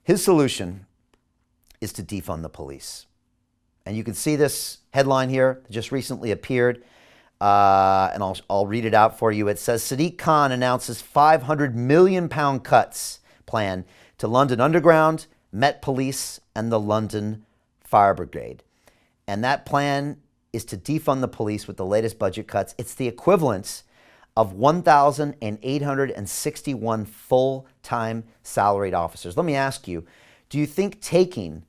His solution is to defund the police. And you can see this headline here that just recently appeared, and I'll read it out for you. It says, Sadiq Khan announces £500 million cuts plan to London Underground, Met Police, and the London Fire Brigade. And that plan is to defund the police with the latest budget cuts. It's the equivalent of 1,861 full-time salaried officers. Let me ask you, do you think taking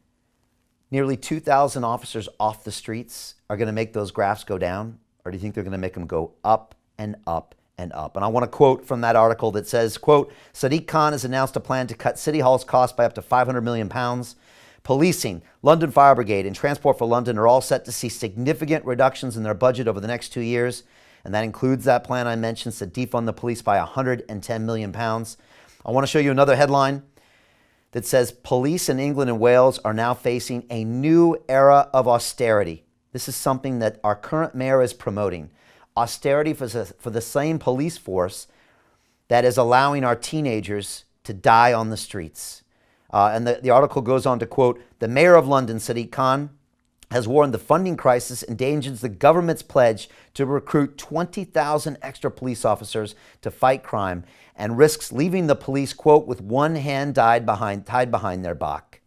nearly 2,000 officers off the streets are going to make those graphs go down? Or do you think they're going to make them go up and up and up? And I want to quote from that article that says, quote, Sadiq Khan has announced a plan to cut City Hall's costs by up to £500 million. Policing, London Fire Brigade, and Transport for London are all set to see significant reductions in their budget over the next 2 years. And that includes that plan I mentioned to defund the police by £110 million. I want to show you another headline that says police in England and Wales are now facing a new era of austerity. This is something that our current mayor is promoting. Austerity for the same police force that is allowing our teenagers to die on the streets. And the article goes on to quote, the mayor of London, Sadiq Khan, has warned the funding crisis endangers the government's pledge to recruit 20,000 extra police officers to fight crime and risks leaving the police, quote, with one hand tied behind their back.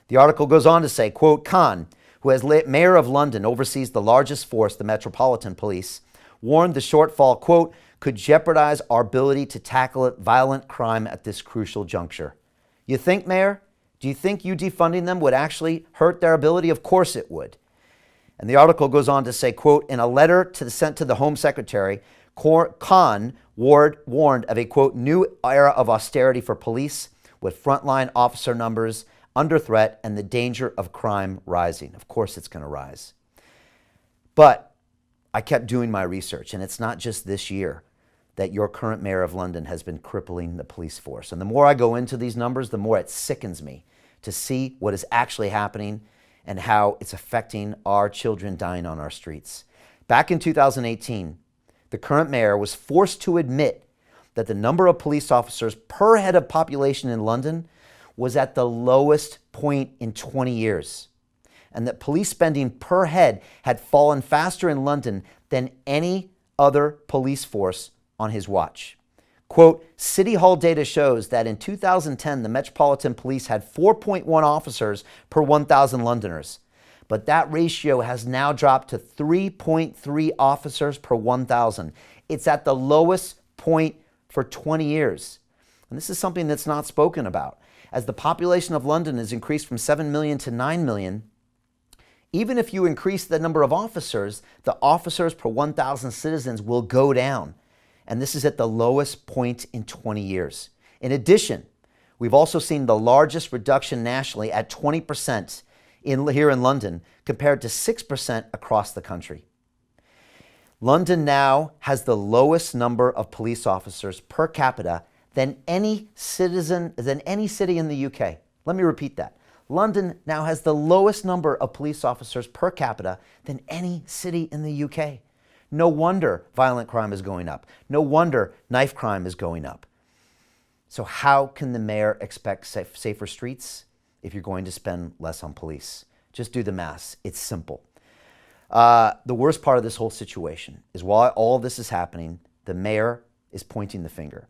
The article goes on to say, quote, Khan, who as mayor of London oversees the largest force, the Metropolitan Police, warned the shortfall, quote, could jeopardize our ability to tackle violent crime at this crucial juncture. You think, Mayor? Do you think you defunding them would actually hurt their ability? Of course it would. And the article goes on to say, quote, in a letter sent to the Home Secretary, Khan warned of a, quote, new era of austerity for police with frontline officer numbers under threat and the danger of crime rising. Of course it's going to rise. But I kept doing my research, and it's not just this year that your current mayor of London has been crippling the police force. And the more I go into these numbers, the more it sickens me to see what is actually happening and how it's affecting our children dying on our streets. Back in 2018, the current mayor was forced to admit that the number of police officers per head of population in London was at the lowest point in 20 years, and that police spending per head had fallen faster in London than any other police force on his watch. Quote, City Hall data shows that in 2010, the Metropolitan Police had 4.1 officers per 1,000 Londoners. But that ratio has now dropped to 3.3 officers per 1,000. It's at the lowest point for 20 years. And this is something that's not spoken about. As the population of London has increased from 7 million to 9 million, even if you increase the number of officers, the officers per 1,000 citizens will go down. And this is at the lowest point in 20 years. In addition, we've also seen the largest reduction nationally at 20% here in London compared to 6% across the country. London now has the lowest number of police officers per capita than any city in the UK. Let me repeat that. London now has the lowest number of police officers per capita than any city in the UK. No wonder violent crime is going up. No wonder knife crime is going up. So how can the mayor expect safer streets if you're going to spend less on police? Just do the math. It's simple. The worst part of this whole situation is while all of this is happening, the mayor is pointing the finger.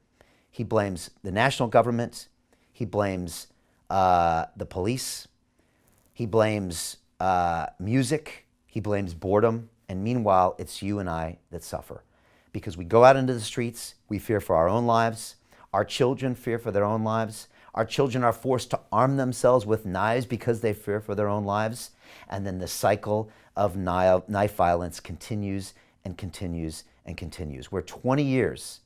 He blames the national government. He blames the police. He blames music. He blames boredom. And meanwhile, it's you and I that suffer. Because we go out into the streets, we fear for our own lives. Our children fear for their own lives. Our children are forced to arm themselves with knives because they fear for their own lives. And then the cycle of knife violence continues and continues and continues. We're 20 years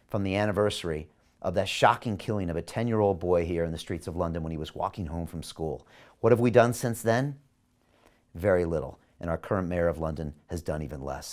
from the anniversary of that shocking killing of a 10-year-old boy here in the streets of London when he was walking home from school. What have we done since then? Very little. And our current mayor of London has done even less.